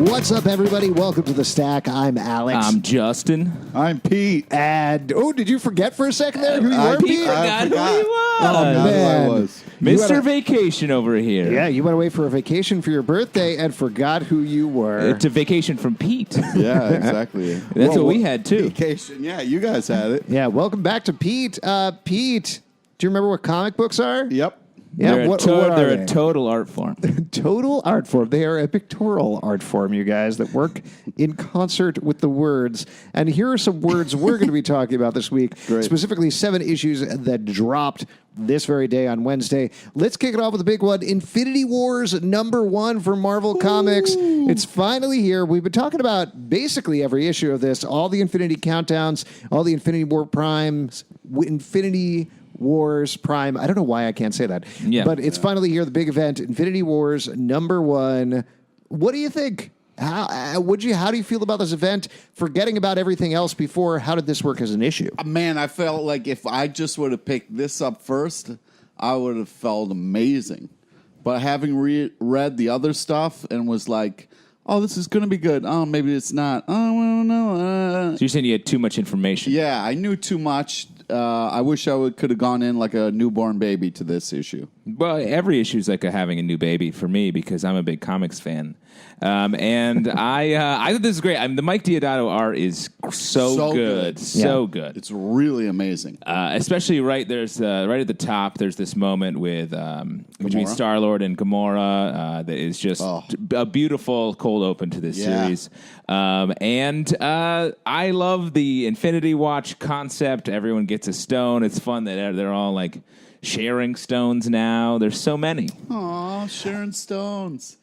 What's up, everybody? Welcome to The Stack. I'm Alex. I'm Justin. I'm Pete. And, did you forget for a second there who you were, Pete Pete? forgot who he was. Oh, man. Who I was. Mr. Vacation over here. Yeah, you went away for a vacation for your birthday and forgot who you were. It's a vacation from Pete. Yeah, exactly. That's what we had, too. Vacation. Yeah, you guys had it. Yeah, welcome back to Pete. Pete, do you remember what comic books are? Yep. Yeah, They're, what they're are a they? total art form. Total art form. They are a pictorial art form, you guys, that work in concert with the words. And here are some words we're going to be talking about this week. Great. Specifically, 7 issues that dropped this very day on Wednesday. Let's kick it off with a big one. Infinity Wars #1 for Marvel Comics. It's finally here. We've been talking about basically every issue of this, all the Infinity countdowns, all the Infinity War primes, Infinity Wars Prime. I don't know why I can't say that. Yeah. But it's finally here, the big event, Infinity Wars #1. What do you think? How do you feel about this event? Forgetting about everything else before, how did this work as an issue? Man, I felt like if I just would have picked this up first, I would have felt amazing. But having read the other stuff and was like, oh, this is going to be good. Oh, maybe it's not. Oh, I don't know. So you're saying you had too much information? Yeah, I knew too much. I wish I could have gone in like a newborn baby to this issue. Well, every issue is like having a new baby for me because I'm a big comics fan. And I thought this is great. The Mike Diodato art is so good. So good. It's really amazing. Especially right at the top, there's this moment with between Star-Lord and Gamora that is just a beautiful cold open to this series. And I love the Infinity Watch concept. Everyone gets a stone. It's fun that they're all like sharing stones now. There's so many. Aw, sharing stones.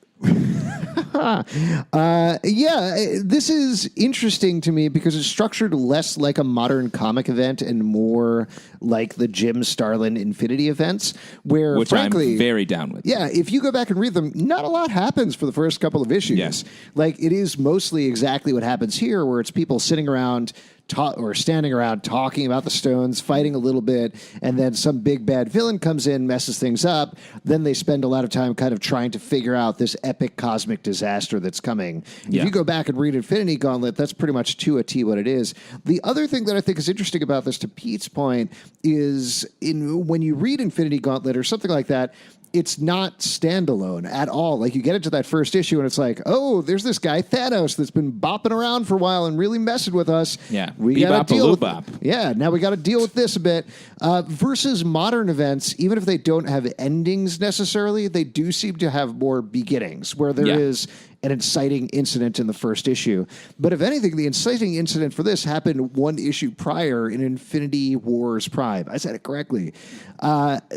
This is interesting to me because it's structured less like a modern comic event and more like the Jim Starlin Infinity events, which frankly, I'm very down with. Yeah, if you go back and read them, not a lot happens for the first couple of issues. Yes. Like it is mostly exactly what happens here, where it's people sitting around or standing around talking about the stones, fighting a little bit, and then some big bad villain comes in, messes things up. Then they spend a lot of time kind of trying to figure out this epic cosmic disaster that's coming. Yeah. If you go back and read Infinity Gauntlet, that's pretty much to a T what it is. The other thing that I think is interesting about this, to Pete's point, is when you read Infinity Gauntlet or something like that, it's not standalone at all. Like you get into that first issue and it's like, oh, there's this guy Thanos that's been bopping around for a while and really messing with us. Yeah, we got to deal with bop. Yeah, now we got to deal with this a bit. Versus modern events, even if they don't have endings necessarily, they do seem to have more beginnings where there is an inciting incident in the first issue. But if anything, the inciting incident for this happened 1 issue prior in Infinity Wars Prime. I said it correctly.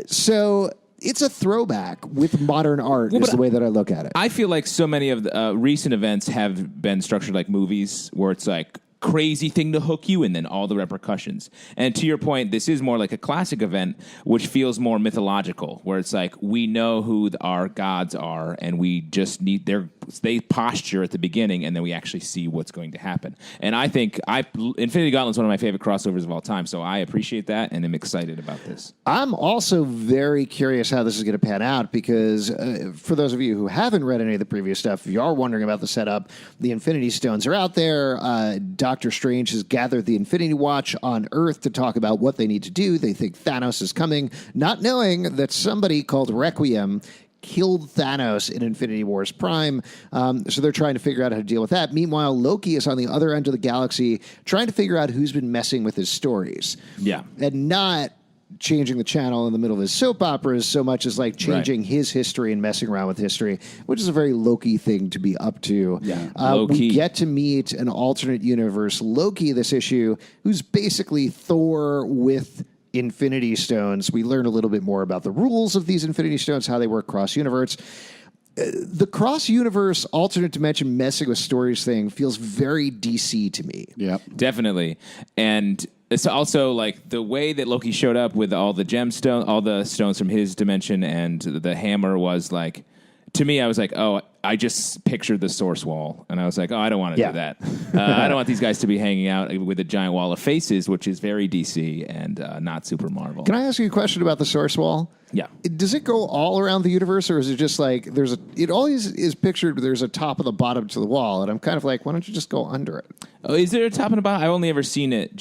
So it's a throwback with modern art is the way that I look at it. I feel like so many of the recent events have been structured like movies where it's like crazy thing to hook you and then all the repercussions. And to your point, this is more like a classic event, which feels more mythological, where it's like we know who our gods are and we just need they posture at the beginning and then we actually see what's going to happen. And I think Infinity Gauntlet is one of my favorite crossovers of all time, so I appreciate that and I'm excited about this. I'm also very curious how this is going to pan out because for those of you who haven't read any of the previous stuff, if you are wondering about the setup, the Infinity Stones are out there. Doctor Strange has gathered the Infinity Watch on Earth to talk about what they need to do. They think Thanos is coming, not knowing that somebody called Requiem killed Thanos in Infinity Wars Prime. So they're trying to figure out how to deal with that. Meanwhile, Loki is on the other end of the galaxy trying to figure out who's been messing with his stories. Yeah. And not changing the channel in the middle of his soap operas so much as like changing his history and messing around with history, which is a very Loki thing to be up to. Yeah. We get to meet an alternate universe Loki this issue, who's basically Thor with Infinity Stones. We learn a little bit more about the rules of these Infinity Stones, how they work cross-universe. The cross-universe, alternate dimension, messing with stories thing feels very DC to me. Yeah, definitely. And it's also like the way that Loki showed up with all the gemstones, all the stones from his dimension, and the hammer was like, to me, I was like, oh, I just pictured the source wall, and I was like, oh, I don't want to Yeah. do that. I don't want these guys to be hanging out with a giant wall of faces, which is very DC and not super Marvel. Can I ask you a question about the source wall? Yeah. Does it go all around the universe, or is it just like it always is pictured there's a top and the bottom to the wall, and I'm kind of like, why don't you just go under it? Oh, is there a top and a bottom? I've only ever seen it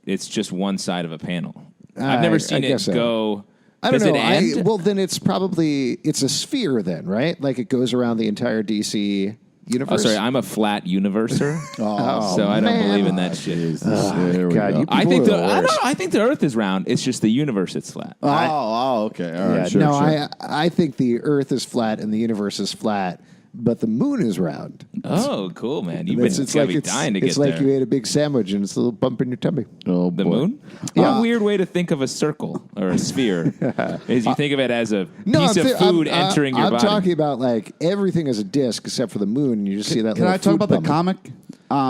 it's just one side of a panel. I've never seen it go. I don't Does know. it end? Well, then it's a sphere then, right? Like it goes around the entire DC Oh, universe. sorry, I'm a flat universer, Oh, so I don't man. believe in that shit. There we God, go. you I people think are the I don't worst. know. I think the Earth is round. It's just the universe that's flat. Okay. All right. Sure, no, sure. I think the Earth is flat and the universe is flat, but the moon is round. Oh, cool, man! You've It's been like gotta be it's dying to get it's like there. you ate a big sandwich and it's a little bump in your tummy. Oh, The boy. moon? Yeah. What a weird way to think of a circle or a sphere is you think of it as a piece of I'm food entering your I'm body. talking about like everything is a disc except for the moon, and you just see that. Can little I talk food about the bump. comic?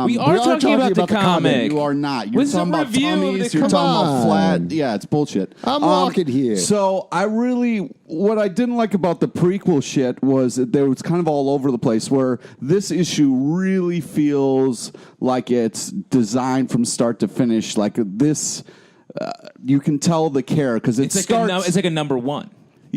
We are talking about the comic. You are not. You're What's the talking about review of tummies. the You're talking Come about flat. on. Yeah, it's bullshit. I'm walking here. So what I didn't like about the prequel shit was that there was kind of all over the place. Where this issue really feels like it's designed from start to finish. Like this, you can tell the care because it It's starts. like a number one.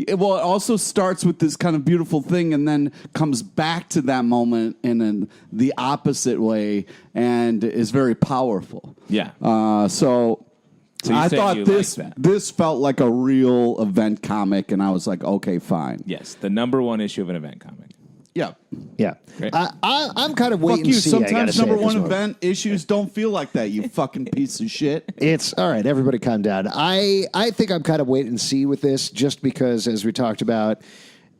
Well, it also starts with this kind of beautiful thing and then comes back to that moment in the opposite way and is very powerful. Yeah. So you're I saying thought you this like that. this felt like a real event comic, and I was like, okay, fine. Yes, the number one issue of an event comic. Yeah. Yeah, Great. I'm kind of wait Fuck and you. see. I gotta Sometimes say number at this one moment. event issues don't feel like that, you fucking piece of shit. It's all right. Everybody, calm down. I think I'm kind of wait and see with this, just because, as we talked about,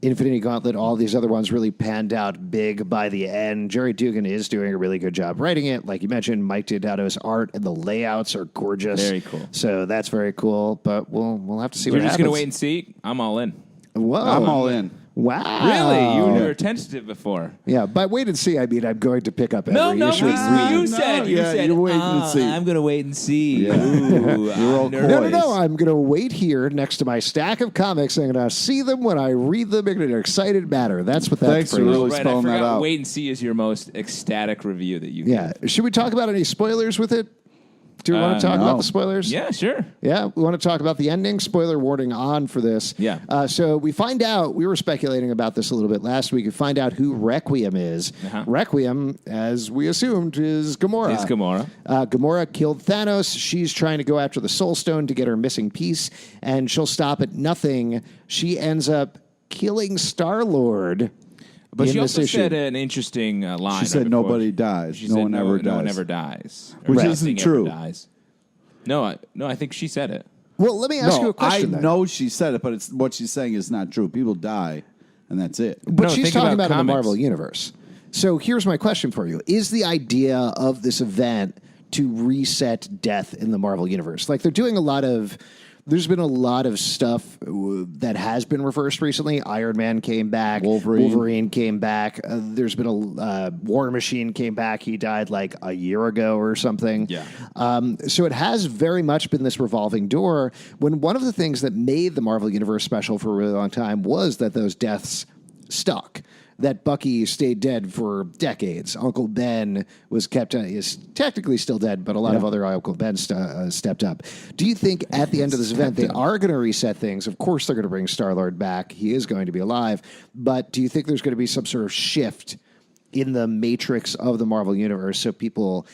Infinity Gauntlet, all these other ones really panned out big by the end. Jerry Dugan is doing a really good job writing it. Like you mentioned, Mike Deodato's art and the layouts are gorgeous. Very cool. So that's very cool. But we'll have to see You're what just happens. gonna wait and see. I'm all in. Whoa. I'm all in. Wow. Really? You were tentative before. Yeah, by wait and see, I mean I'm going to pick up every No, issue. you No, said you're waiting to see. I'm gonna wait and see. Yeah. Ooh, You're all I'm coy. nervous. No. I'm going to wait here next to my stack of comics. I'm going to see them when I read them in an excited manner. That's what that Thanks for phrase is. really Right, I spelling that forgot out. wait and see is your most ecstatic review that you Yeah. Should we talk about any spoilers with it? Do we want to talk no. about the spoilers? Yeah, sure. Yeah, we want to talk about the ending. Spoiler warning on for this. Yeah. So we find out, we were speculating about this a little bit last week. We find out who Requiem is. Uh-huh. Requiem, as we assumed, is Gamora. It's Gamora. Gamora killed Thanos. She's trying to go after the Soul Stone to get her missing piece, and she'll stop at nothing. She ends up killing Star-Lord. But in she this also issue. said an interesting line. She said before. nobody dies. She No said one ever No one dies. ever dies. Which Or isn't nothing ever true. dies. No, I think she said it. Well, let me ask you No, a question. I then. know she said it, but it's what she's saying is not true. People die, and that's it. But No, she's think talking about about in the comics. Marvel Universe. So here's my question for you. Is the idea of this event to reset death in the Marvel Universe? Like they're doing a lot of... There's been a lot of stuff that has been reversed recently. Iron Man came back. Wolverine came back. There's been a War Machine came back. He died like a year ago or something. Yeah. So it has very much been this revolving door. When one of the things that made the Marvel Universe special for a really long time was that those deaths stuck. That Bucky stayed dead for decades. Uncle Ben was is technically still dead, but a lot of other Uncle Ben stepped up. Do you think at the end of this event they are going to reset things? Of course they're going to bring Star-Lord back. He is going to be alive. But do you think there's going to be some sort of shift in the matrix of the Marvel Universe so people,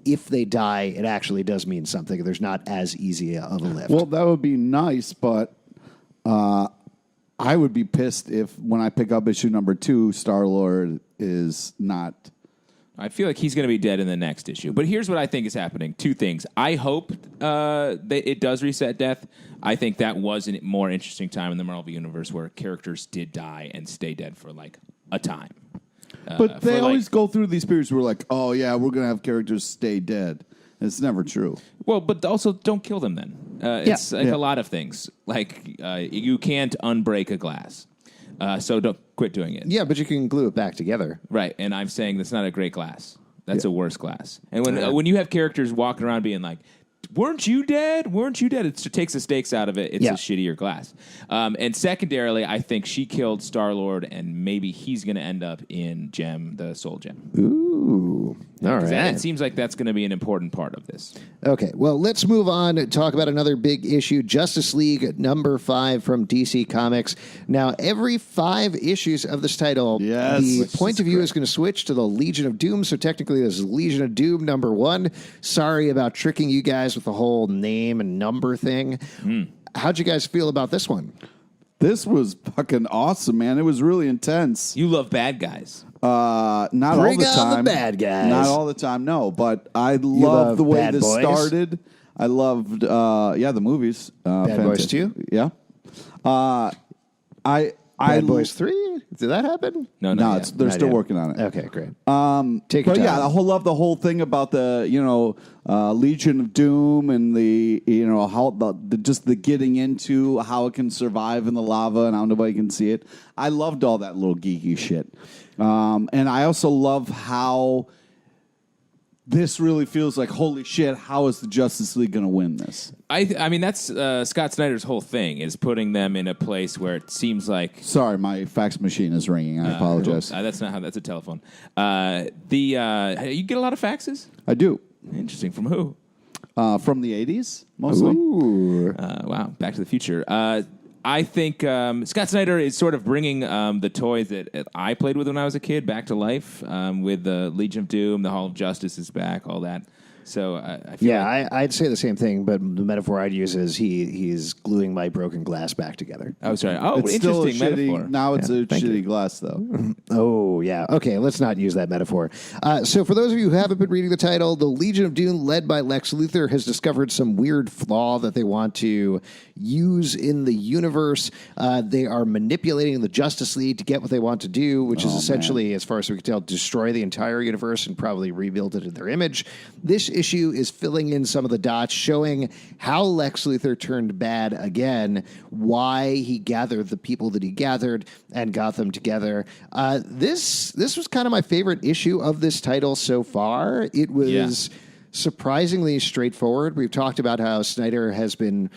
if they die, it actually does mean something? There's not as easy of a lift. Well, that would be nice, but I would be pissed if when I pick up issue number 2, Star-Lord is not. I feel like he's going to be dead in the next issue. But here's what I think is happening. Two things. I hope that it does reset death. I think that was a more interesting time in the Marvel Universe where characters did die and stay dead for like a time. But they for, always go through these periods where like, oh yeah, we're going to have characters stay dead. It's never true. Well, but also don't kill them then. It's like a lot of things. Like you can't unbreak a glass. So don't quit doing it. yeah, but you can glue it back together. Right, and I'm saying that's not a great glass. That's a worse glass. And when you have characters walking around being like, weren't you dead? Weren't you dead? It takes the stakes out of it. It's Yeah. a shittier glass. And secondarily, I think she killed Star-Lord, and maybe he's going to end up in Gem, the Soul Gem. Ooh. All 'Cause right. It seems like that's going to be an important part of this. Okay, well, let's move on and talk about another big issue, Justice League number 5 from DC Comics. Now, every 5 issues of this title, Yes. the Which point is of view great. is going to switch to the Legion of Doom, so technically this is Legion of Doom number 1. Sorry about tricking you guys with the whole name and number thing. How'd you guys feel about this one? This was fucking awesome, man. It was really intense. You love bad guys. Not all Bring the on the time. bad guys. Not all the time, no. But I love love the way Bad this Boys? started. I loved, the movies. Bad Boys 2? Yeah. Bad Boys 3? Did that happen? No, No, yet. they're Not still yet. working on it. Okay, great. Take your But time. yeah, love the whole thing about the Legion of Doom and the how the just the getting into how it can survive in the lava and how nobody can see it. I loved all that little geeky shit, and I also love how this really feels like holy shit. How is the Justice League going to win this? I mean, that's Scott Snyder's whole thing, is putting them in a place where it seems like... Sorry, my fax machine is ringing. I apologize. That's not how... That's a telephone. You get a lot of faxes? I do. Interesting. From who? From the 80s, mostly. Ooh. Wow. Back to the Future. I think Scott Snyder is sort of bringing the toys that I played with when I was a kid back to life, with the Legion of Doom, the Hall of Justice is back, all that. So I feel like... I'd say the same thing, but the metaphor I'd use is he's gluing my broken glass back together. Oh, sorry. Oh, It's still a interesting metaphor. Now it's a thank shitty glass, though. Oh, yeah. Okay, let's not use that metaphor. So for those of you who haven't been reading the title, the Legion of Doom, led by Lex Luthor, has discovered some weird flaw that they want to use in the universe. They are manipulating the Justice League to get what they want to do, which is essentially, as far as we can tell, destroy the entire universe and probably rebuild it in their image. This issue is filling in some of the dots, showing how Lex Luthor turned bad again, why he gathered the people that he gathered and got them together. This was kind of my favorite issue of this title so far. It was surprisingly straightforward. We've talked about how Snyder has been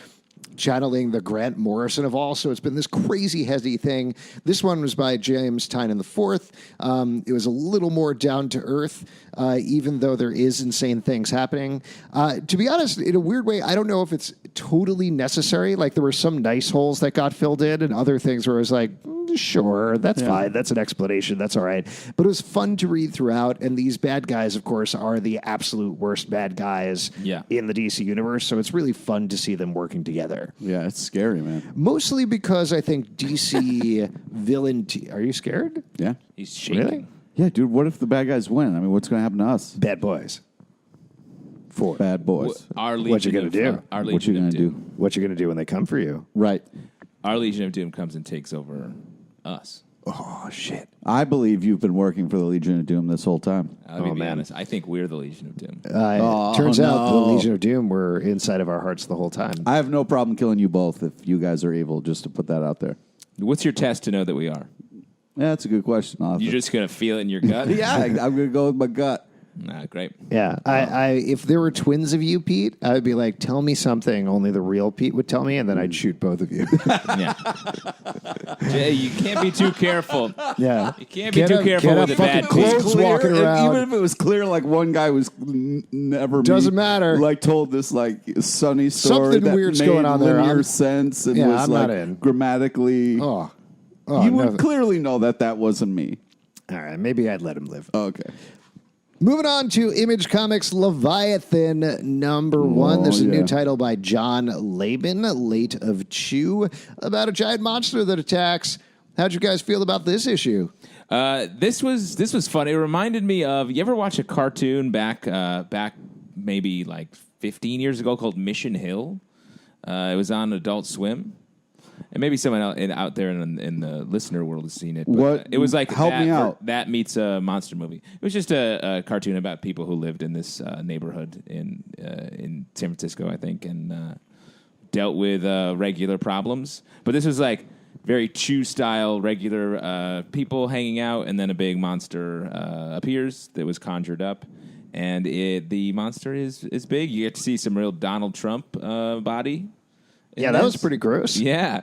channeling the Grant Morrison of all, so it's been this crazy heady thing. This one was by James Tynion IV. It was a little more down to earth, even though there is insane things happening. To be honest, in a weird way, I don't know if it's totally necessary. Like, there were some nice holes that got filled in and other things where I was like, sure, that's fine. That's an explanation. That's all right. But it was fun to read throughout. And these bad guys, of course, are the absolute worst bad guys in the DC universe. So it's really fun to see them working together. Yeah, it's scary, man. Mostly because I think DC villain... Are you scared? Yeah. He's shaking. Really? Yeah, dude, what if the bad guys win? I mean, what's going to happen to us? Bad boys. 4. Bad boys. Our What you Legion gonna of- do? Our What you Legion going of to do? Doom. What you going to do when they come for you? Right. Our Legion of Doom comes and takes over us. Oh, shit. I believe you've been working for the Legion of Doom this whole time. Let me be man. honest. I think we're the Legion of Doom. Turns out the no. Legion of Doom were inside of our hearts the whole time. I have no problem killing you both if you guys are able, just to put that out there. What's your test to know that we are? Yeah, that's a good question. You're just going to feel it in your gut? yeah, I'm going to go with my gut. Nah, great. Yeah, I if there were twins of you, Pete, I would be like, tell me something only the real Pete would tell me, and then I'd shoot both of you. Yeah. Jay, you can't be too careful. Yeah, You can't be too careful with the bad clothes Pete. walking around. Even if it was clear, like one guy was never Doesn't matter. Like told this like sunny story Something that weird's made going on there. linear I'm- sense and Yeah, was I'm like not in. grammatically. Oh, you would no. clearly know that wasn't me. All right, maybe I'd let him live. Okay. Moving on to Image Comics Leviathan #1. There's a new yeah. title by John Laban, Late of Chew, about a giant monster that attacks. How'd you guys feel about this issue? This was fun. It reminded me of, you ever watch a cartoon back maybe like 15 years ago called Mission Hill? It was on Adult Swim. And maybe someone out there in the listener world has seen it. But What? it was like Help that, me out. that meets a monster movie. It was just a cartoon about people who lived in this neighborhood in San Francisco, I think, and dealt with regular problems. But this was like very Chew style, regular people hanging out, and then a big monster appears that was conjured up. and the monster is big. You get to see some real Donald Trump body. Yeah, that was pretty gross. Yeah,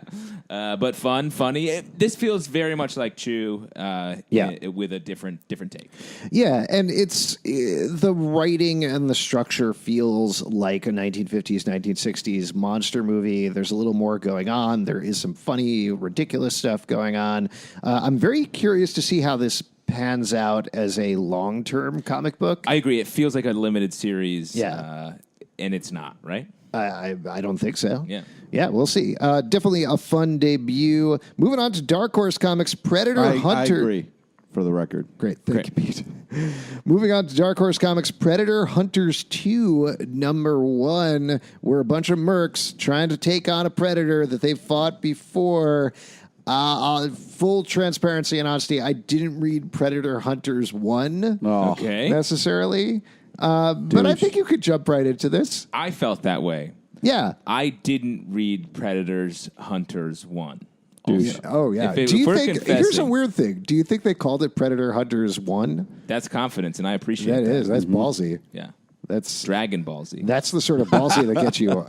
but funny. This feels very much like Chew, with a different take. Yeah, and it's the writing and the structure feels like a 1950s, 1960s monster movie. There's a little more going on. There is some funny, ridiculous stuff going on. I'm very curious to see how this pans out as a long-term comic book. I agree. It feels like a limited series. Yeah. And it's not, right? I don't think so. Yeah, we'll see. Definitely a fun debut. Moving on to Dark Horse Comics, Predator Hunter. I agree, for the record. Great. Thank you, Pete. Moving on to Dark Horse Comics, Predator Hunters 2, #1, where a bunch of mercs trying to take on a predator that they've fought before. Full transparency and honesty, I didn't read Predator Hunters 1 Okay. necessarily. But I think you could jump right into this. I felt that way. Yeah. I didn't read Predators Hunters 1. Dude. Oh, yeah. Do you think, here's a weird thing. Do you think they called it Predator Hunters 1? That's confidence, and I appreciate that. That is. That's ballsy. Yeah. That's Dragon Ballsy. That's the sort of ballsy that gets you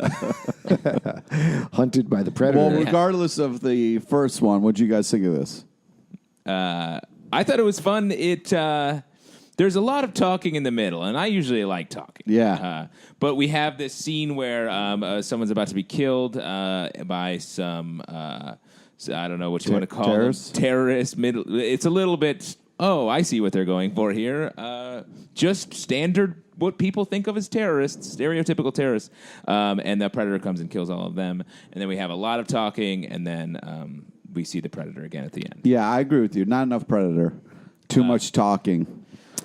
hunted by the predator. Well, regardless of the first one, what do you guys think of this? I thought it was fun. There's a lot of talking in the middle, and I usually like talking. Yeah. But we have this scene where someone's about to be killed by some, I don't know what you want to call terrorists? them. Terrorists. It's a little bit, I see what they're going for here. Just standard what people think of as terrorists, stereotypical terrorists. And the Predator comes and kills all of them. And then we have a lot of talking, and then we see the Predator again at the end. Yeah, I agree with you. Not enough Predator. Too much talking.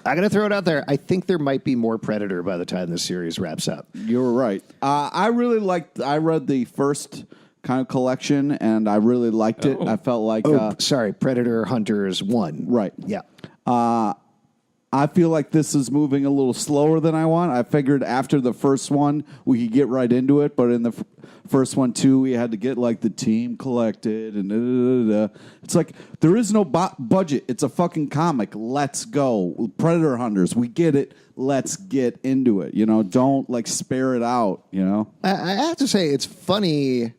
I'm going to throw it out there. I think there might be more Predator by the time this series wraps up. You're right. I really liked. I read the first kind of collection, and I really liked it. I felt like. Sorry, Predator Hunters 1. Right. Yeah. I feel like this is moving a little slower than I want. I figured after the first one we could get right into it, but in the first one too, we had to get like the team collected and It's like there is no budget. It's a fucking comic. Let's go, Predator Hunters. We get it. Let's get into it. Don't like spare it out. I have to say, it's funny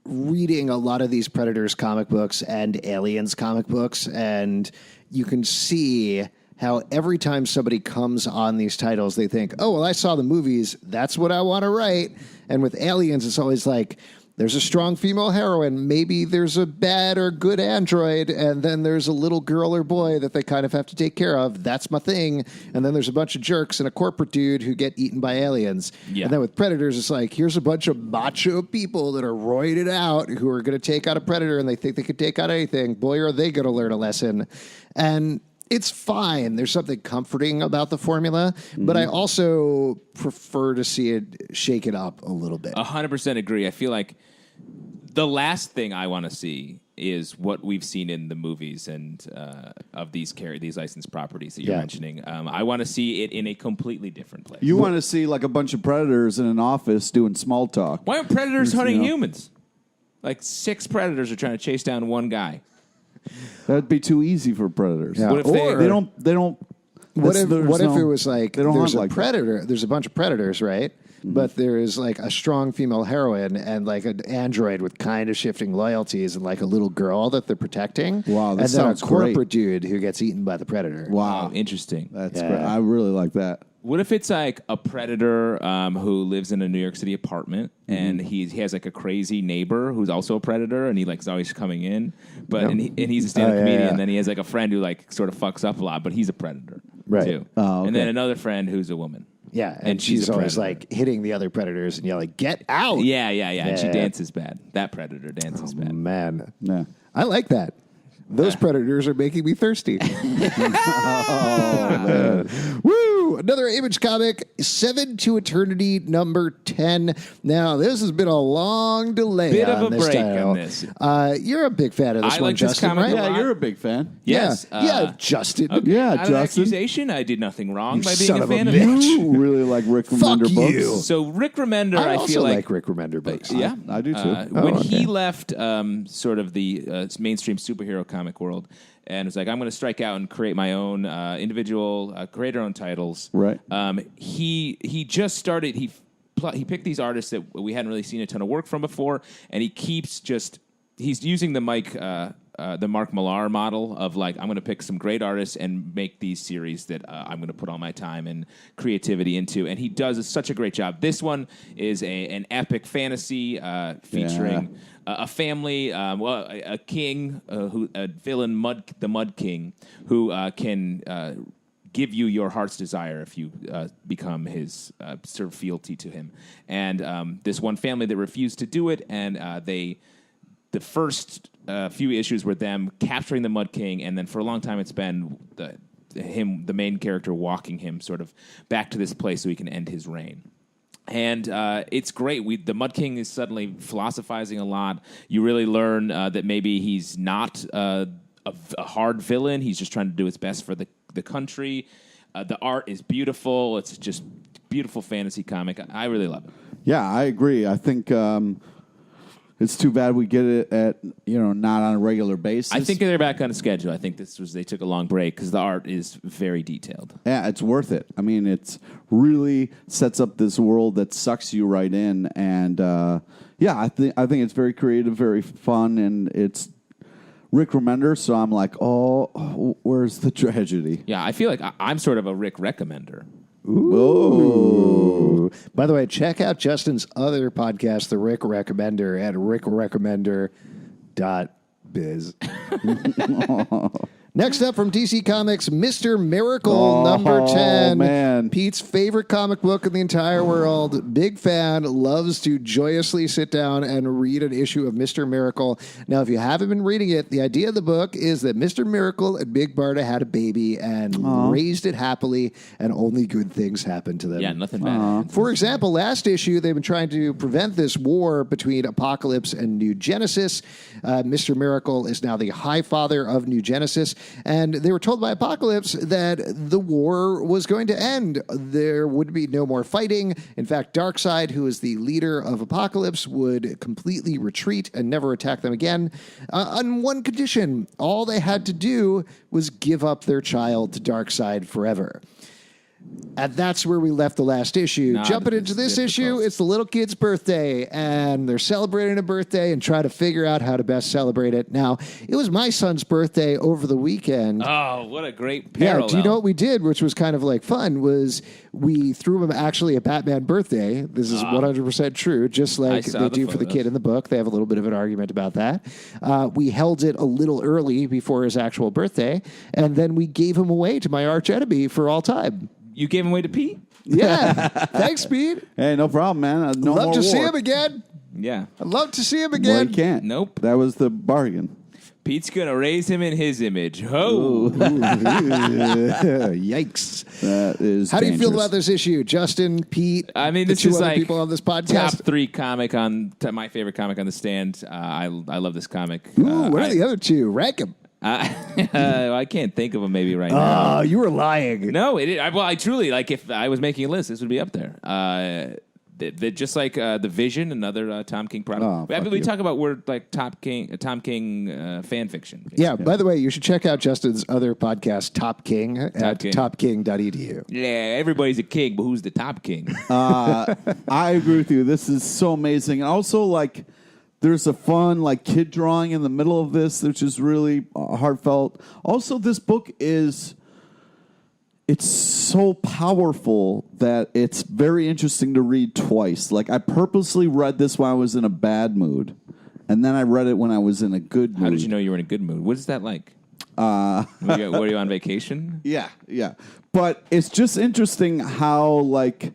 reading a lot of these Predators comic books and Aliens comic books, and you can see how every time somebody comes on these titles, they think, oh, well, I saw the movies. That's what I want to write. And with Aliens, it's always like, there's a strong female heroine. Maybe there's a bad or good android. And then there's a little girl or boy that they kind of have to take care of. That's my thing. And then there's a bunch of jerks and a corporate dude who get eaten by aliens. Yeah. And then with Predators, it's like, here's a bunch of macho people that are roided out who are going to take out a predator, and they think they could take out anything. Boy, are they going to learn a lesson. And it's fine. There's something comforting about the formula, but I also prefer to see it shake it up a little bit. 100% agree. I feel like the last thing I want to see is what we've seen in the movies and of these licensed properties that you're mentioning. I want to see it in a completely different place. You want to see like a bunch of predators in an office doing small talk. Why aren't predators hunting humans? Like 6 predators are trying to chase down one guy. That'd be too easy for predators. Yeah. What if They don't. What if it was like they don't there's hunt a like predator? There's a bunch of predators, right? But there is like a strong female heroine and like an android with kind of shifting loyalties and like a little girl that they're protecting. Wow, that and then sounds a corporate great. dude who gets eaten by the predator. Wow, Interesting. That's Yeah. great. I really like that. What if it's like a predator who lives in a New York City apartment and he has like a crazy neighbor who's also a predator and he like is always coming in, but and he's a stand-up comedian. yeah. And then he has like a friend who like sort of fucks up a lot, but he's a predator too. Oh, okay. And then another friend who's a woman. Yeah, And she's she's a always predator. like hitting the other predators and yelling, "Get out!" Yeah. And she Yeah. dances bad. That predator dances bad. Man, Yeah. I like that. Those predators are making me thirsty. Woo! Another Image comic, 7 to Eternity, #10. Now, this has been a long delay. Bit on of a this break title. on this. You're a big fan of this I one, like this Justin, comic right? a Yeah, lot. you're a big fan. Yes. Yeah, Justin. Okay. Yeah, Not an Justin. accusation. I did nothing wrong You by being son a of a fan of bitch. it. You really like Rick Fuck Remender books. you. So Rick Remender, I I also feel like Rick Remender books. Yeah, I do too. When okay. he left sort of the mainstream superhero comic world and was like, I'm going to strike out and create my own individual, create-our-own titles. Right. He just started. He picked these artists that we hadn't really seen a ton of work from before, and he keeps he's using the Mark Millar model of like, I'm going to pick some great artists and make these series that I'm going to put all my time and creativity into, and he does such a great job. This one is an epic fantasy featuring a family, a king, a villain, the Mud King, who can give you your heart's desire if you become his, serve fealty to him. And this one family that refused to do it, and the first few issues were them capturing the Mud King, and then for a long time it's been the main character, walking him sort of back to this place so he can end his reign. And it's great. The Mud King is suddenly philosophizing a lot. You really learn that maybe he's not a hard villain. He's just trying to do his best for the country. The art is beautiful. It's just beautiful fantasy comic. I really love it. Yeah, I agree. I think it's too bad we get it at not on a regular basis. I think they're back on a schedule. I think they took a long break because the art is very detailed. Yeah, it's worth it. I mean, it's really sets up this world that sucks you right in, and I think it's very creative, very fun, and it's Rick Remender. So I'm like, oh, where's the tragedy? Yeah, I feel like I'm sort of a Rick recommender. Ooh. By the way, check out Justin's other podcast, The Rick Recommender, at rickrecommender.biz. Next up from DC Comics, Mr. Miracle, number 10. Man. Pete's favorite comic book in the entire world. Big fan, loves to joyously sit down and read an issue of Mr. Miracle. Now, if you haven't been reading it, the idea of the book is that Mr. Miracle and Big Barda had a baby and raised it happily, and only good things happened to them. Yeah, nothing bad. For example, last issue, they've been trying to prevent this war between Apocalypse and New Genesis. Mr. Miracle is now the High Father of New Genesis. And they were told by Apocalypse that the war was going to end. There would be no more fighting. In fact, Darkseid, who is the leader of Apocalypse, would completely retreat and never attack them again. On one condition, all they had to do was give up their child to Darkseid forever. And that's where we left the last issue. Jumping into this issue, it's the little kid's birthday, and they're celebrating a birthday and trying to figure out how to best celebrate it. Now, it was my son's birthday over the weekend. Oh, what a great parallel. Yeah, do you know what we did, which was kind of like fun, was we threw him actually a Batman birthday. This is 100% true, just like they do for the kid in the book. They have a little bit of an argument about that. We held it a little early before his actual birthday, and then we gave him away to my arch enemy for all time. You gave him away to Pete? Yeah. Thanks, Pete. Hey, no problem, man. No love more to see war. him again. Yeah. I'd love to see him Well, again. you can't. Nope. That was the bargain. Pete's going to raise him in his image. Ho! Yikes. That is How do you feel dangerous. about this issue? Justin, Pete, I mean, the this two is other like people on this podcast? top 3 comic my favorite comic on the stand. I love this comic. Ooh, what are the other two? Rank them. I can't think of them maybe right now. Oh, you were lying. No, I truly, like, if I was making a list, this would be up there. Just like The Vision, another Tom King product. We talk about word like Tom King fan fiction. Basically. Yeah, by the way, you should check out Justin's other podcast, Top King, at topking.edu. Yeah, everybody's a king, but who's the top king? I agree with you. This is so amazing. And also, like, there's a fun, like, kid drawing in the middle of this, which is really heartfelt. Also, this book it's so powerful that it's very interesting to read twice. Like, I purposely read this when I was in a bad mood, and then I read it when I was in a good mood. How did you know you were in a good mood? What is that like? Were you on vacation? Yeah. But it's just interesting how, like,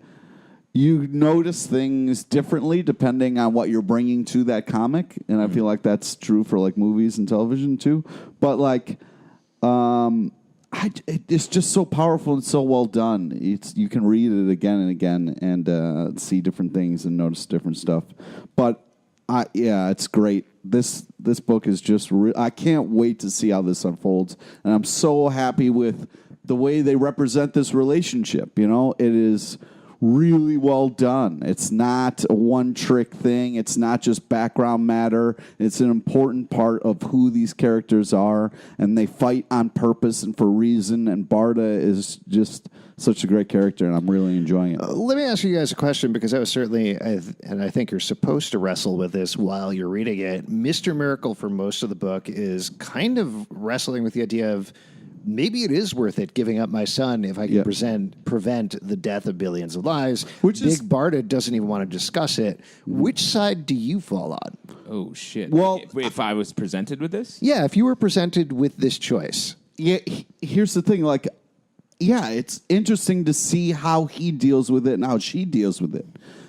you notice things differently depending on what you're bringing to that comic. And I feel like that's true for, like, movies and television, too. But, like, it's just so powerful and so well done. You can read it again and again and see different things and notice different stuff. But it's great. This book is just. I can't wait to see how this unfolds, and I'm so happy with the way they represent this relationship. You know, it is really well done. It's not a one-trick thing. It's not just background matter. It's an important part of who these characters are, and they fight on purpose and for reason, and Barda is just such a great character, and I'm really enjoying it. Let me ask you guys a question, because I was certainly, and I think you're supposed to wrestle with this while you're reading it. Mr. Miracle, for most of the book, is kind of wrestling with the idea of maybe it is worth it giving up my son if I can prevent the death of billions of lives. Big Barda doesn't even want to discuss it. Which side do you fall on? Oh, shit. Well, if I was presented with this? Yeah, if you were presented with this choice. Yeah, here's the thing. Like, yeah, it's interesting to see how he deals with it and how she deals with it.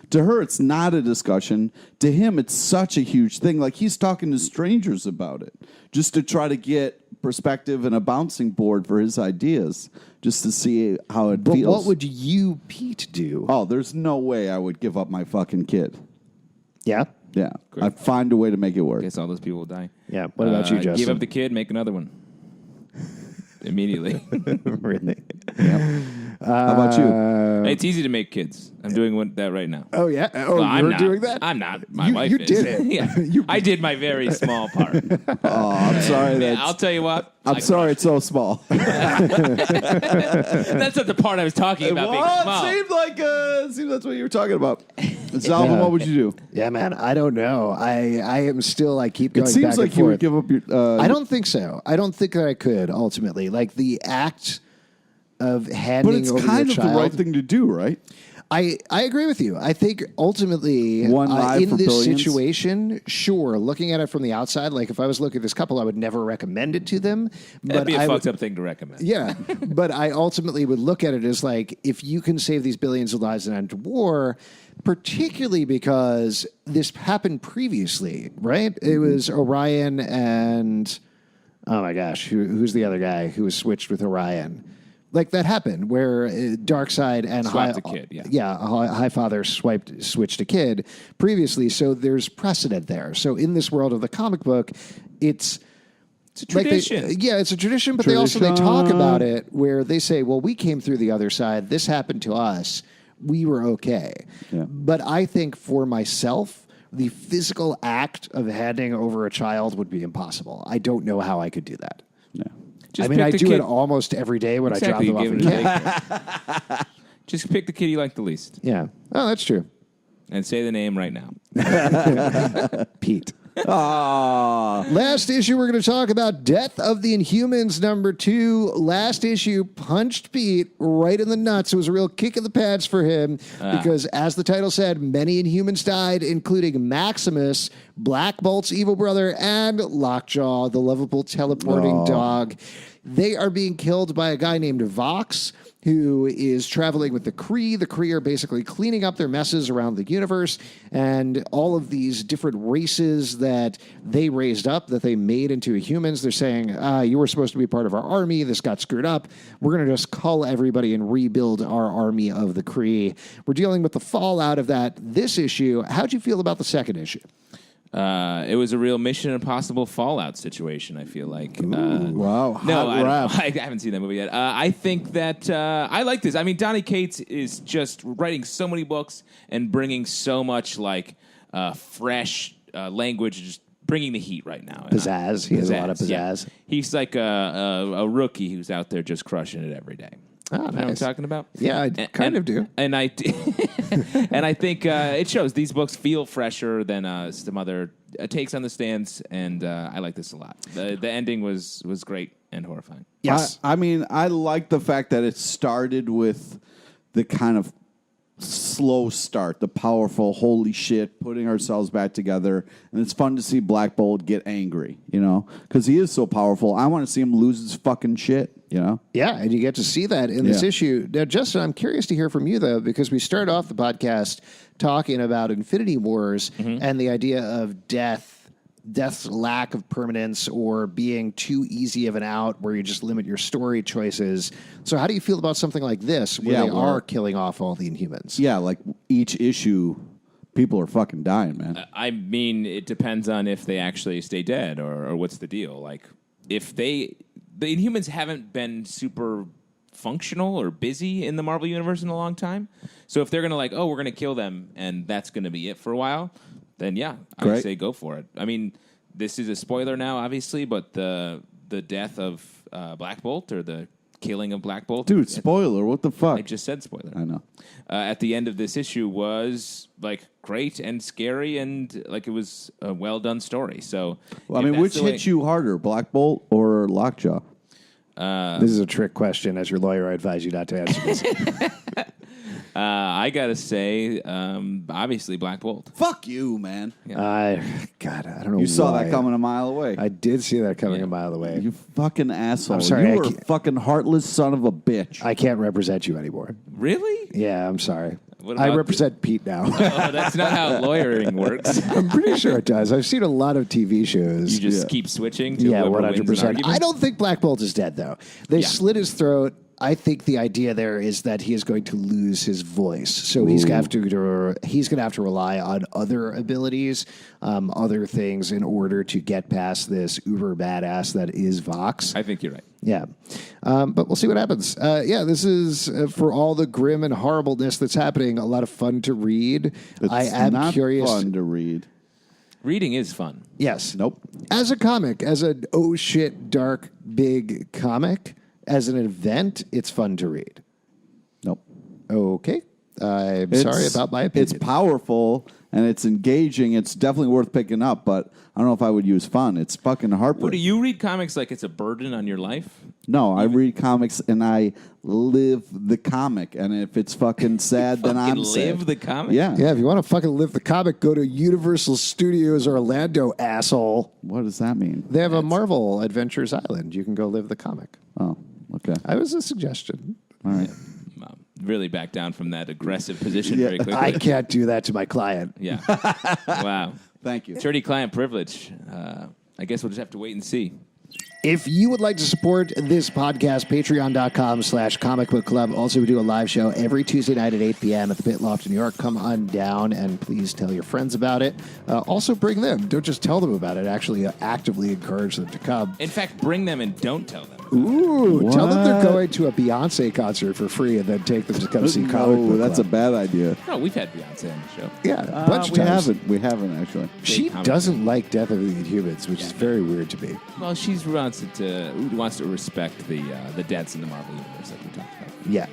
To her, it's not a discussion. To him, it's such a huge thing. Like, he's talking to strangers about it just to try to get perspective and a bouncing board for his ideas, just to see how it feels. But what would you, Pete, do? Oh, there's no way I would give up my fucking kid. Yeah? Yeah. Great. I'd find a way to make it work. Guess all those people will die. Yeah. What about you, Justin? Give up the kid, make another one. Immediately. Really? How about you? It's easy to make kids. I'm doing that right now. Oh, yeah? Oh, Well, I'm you're not. doing that? I'm not. My You- wife you is. did it. Yeah. I did my very small part. Oh, I'm sorry. I'll tell you what. I'm sorry it's so small. That's not the part I was talking about being small. It seemed that's what you were talking about. Zalman, what would you do? Yeah, man, I don't know. I am still, I keep going It back seems like and you forth. would give up your... I don't think so. I don't think that I could, ultimately. Like, the act of handing but it's over kind your of child. the right thing to do, right? I agree with you. I think ultimately, One life in for this billions? situation, sure, looking at it from the outside, like if I was looking at this couple, I would never recommend it to them. That'd be a I fucked would, up thing to recommend. Yeah, but I ultimately would look at it as like, if you can save these billions of lives and end war, particularly because this happened previously, right? It was Orion and, oh my gosh, who's the other guy who was switched with Orion? Like, that happened where Darkseid and Swapped a kid, yeah. Highfather switched a kid previously, so there's precedent there. So in this world of the comic book, it's a tradition. it's a tradition, but they talk about it where they say, well, we came through the other side. This happened to us. We were okay. Yeah. But I think for myself, the physical act of handing over a child would be impossible. I don't know how I could do that. Yeah. Just I mean, pick I the do kid. it almost every day when I drop them off Give at it camp. a Just pick the kid you like the least Yeah. Oh, that's true. and say the name right now. Pete. Ah, Last issue, we're going to talk about Death of the Inhumans #2. Last issue punched Pete right in the nuts. It was a real kick in the pads for him because, as the title said, many Inhumans died, including Maximus, Black Bolt's evil brother, and Lockjaw, the lovable teleporting dog. They are being killed by a guy named Vox, who is traveling with the Kree. The Kree are basically cleaning up their messes around the universe, and all of these different races that they raised up, that they made into humans, they're saying, you were supposed to be part of our army. This got screwed up. We're going to just cull everybody and rebuild our army of the Kree. We're dealing with the fallout of that this issue. How'd you feel about the second issue? It was a real Mission Impossible Fallout situation, I feel like. wow. No, Hot rap. I haven't seen that movie yet. I think that I like this. I mean, Donny Cates is just writing so many books and bringing so much like fresh language, just bringing the heat right now. Pizzazz. He has a lot of pizzazz. Yeah. He's like a rookie who's out there just crushing it every day. Oh, You know what I'm talking about? Yeah, I kind of do. And I and I think it shows. These books feel fresher than some other takes on the stands, and I like this a lot. The ending was great and horrifying. Yes. I mean, I like the fact that it started with the kind of slow start, the powerful, holy shit, putting ourselves back together. And it's fun to see Black Bolt get angry, you know, because he is so powerful. I want to see him lose his fucking shit, you know? Yeah, and you get to see that in this Yeah. issue. Now, Justin, I'm curious to hear from you, though, because we started off the podcast talking about Infinity Wars and the idea of death's lack of permanence or being too easy of an out where you just limit your story choices. So how do you feel about something like this where Yeah, they well- are killing off all the Inhumans? Yeah, like each issue, people are fucking dying, man. I mean, it depends on if they actually stay dead or what's the deal. Like, if the Inhumans haven't been super functional or busy in the Marvel Universe in a long time. So if they're going to like, oh, we're going to kill them and that's going to be it for a while, then yeah, I would say go for it. I mean, this is a spoiler now, obviously, but the death of Black Bolt or the killing of Black Bolt. Dude, spoiler, what the fuck? I just said spoiler. I know. At the end of this issue was like great and scary and like it was a well done story. So, Well, I mean, which hit you harder, Black Bolt or Lockjaw? This is a trick question. As your lawyer, I advise you not to answer this. I gotta say, obviously Black Bolt. Fuck you, man. God, I don't know. You saw why. that coming a mile away. I did see that coming a mile away. You fucking asshole. I'm sorry, You I were a can't- fucking heartless son of a bitch. I can't represent you anymore. Really? Yeah, I'm sorry. What I about represent Pete now. Oh, that's not how lawyering works. I'm pretty sure it does. I've seen a lot of TV shows. You just keep switching to Yeah, whoever wins an 100%. argument? I don't think Black Bolt is dead, though. They slit his throat. I think the idea there is that he is going to lose his voice, so he's going to have to rely on other abilities, other things, in order to get past this uber badass that is Vox. I think you're right. Yeah, but we'll see what happens. This is for all the grim and horribleness that's happening. A lot of fun to read. I am not curious. fun to read. Reading is fun. Yes. Nope. As a comic, as an oh shit dark big comic. As an event, it's fun to read. Nope. Okay. I'm sorry about my opinion. It's powerful and it's engaging. It's definitely worth picking up, but I don't know if I would use fun. It's fucking heartbreaking. What, do you read comics like it's a burden on your life? No, I read comics and I live the comic. And if it's fucking sad, then I'm live sad. the comic? Yeah. Yeah, if you want to fucking live the comic, go to Universal Studios Orlando, asshole. What does that mean? They have a Marvel Adventures Island. You can go live the comic. Oh, okay. I was a suggestion. All right. Really back down from that aggressive position very quickly. I can't do that to my client. Yeah. Wow. Thank you. Attorney-client privilege. I guess we'll just have to wait and see. If you would like to support this podcast, patreon.com/comic book club. Also, we do a live show every Tuesday night at 8 p.m. at the Pit Loft in New York. Come on down and please tell your friends about it. Also, bring them. Don't just tell them about it. Actually, actively encourage them to come. In fact, bring them and don't tell them. Ooh, tell them they're What? going to a Beyonce concert for free and then take them to come see Comic No, Book that's a Club. bad idea. No, we've had Beyonce on the show. Yeah, a bunch of we times. haven't. We haven't, actually. She Comic doesn't like Death of the Inhumans, which is very weird to me. Well, she wants to respect the deaths in the Marvel Universe like we talked about. Yeah.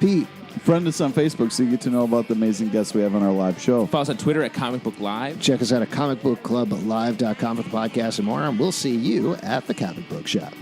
Pete, Friend us on Facebook so you get to know about the amazing guests we have on our live show. Follow us on Twitter at Comic Book Live. check us out at comicbookclublive.com for the podcast and more, and we'll see you at the comic book shop.